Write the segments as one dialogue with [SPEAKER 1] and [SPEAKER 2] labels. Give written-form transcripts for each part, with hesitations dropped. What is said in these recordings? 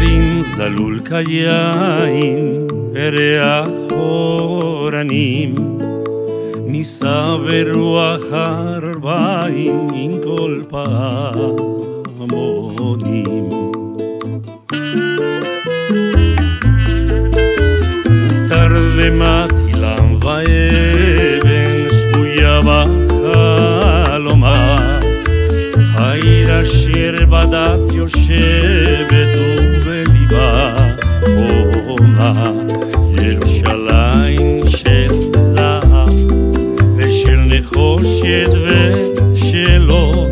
[SPEAKER 1] גרעין זלול כיין וריח אורנים נישא ברוח ארבעים עם כל פעמונים תרדמת אילם ואבן שבויה בחלומה העיר אשר בדת יושבת ובליבה חומה ירושלים של זהב ושל נחושת ושל אור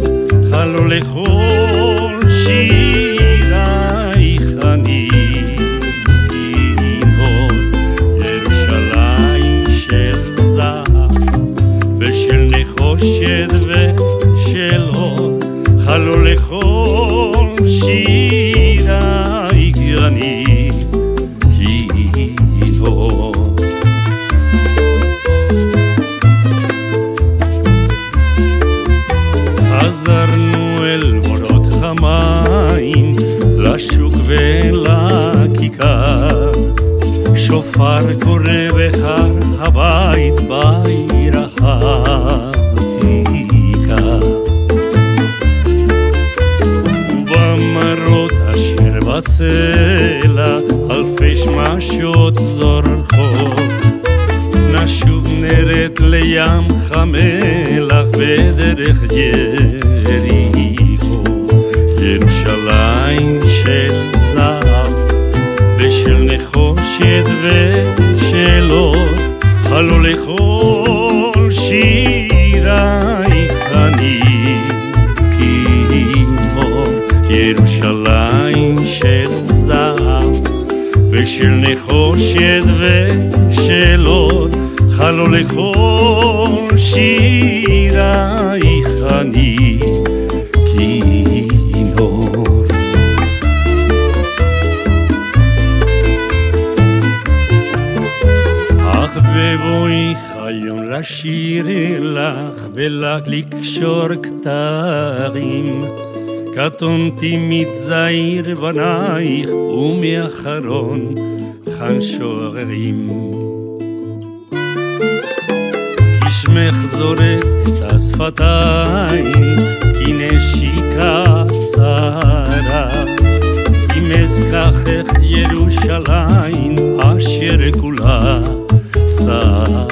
[SPEAKER 1] חלו לכל שירייך אני ירושלים של זהב ושל נחושת ושל אור חלו לכל שירייך אני כינור חזרנו אל מורות חמיים לשוק ולכיכר שופר קורא בחר הבית בעיר העתיקה ובמרות אשר בסלע אלפי שמשות זורחות נשוב נרד לים חמלך בדרך יריחו ירושלים של זהב ושל נחושת ושל אור חלו לכל שירייך אני כינור ירושלים של זהב ושל נחושת ושל אור חלו לכל שירייך אני כינור אך בבואי חיון לשיר לך ולקשור כתרים קטונתי מתזהיר בנייך ומאחרון חנשוררים שמך זורק את השפתיים כי נשיקה צרה אם אזכחך ירושלים אשר כולה סהב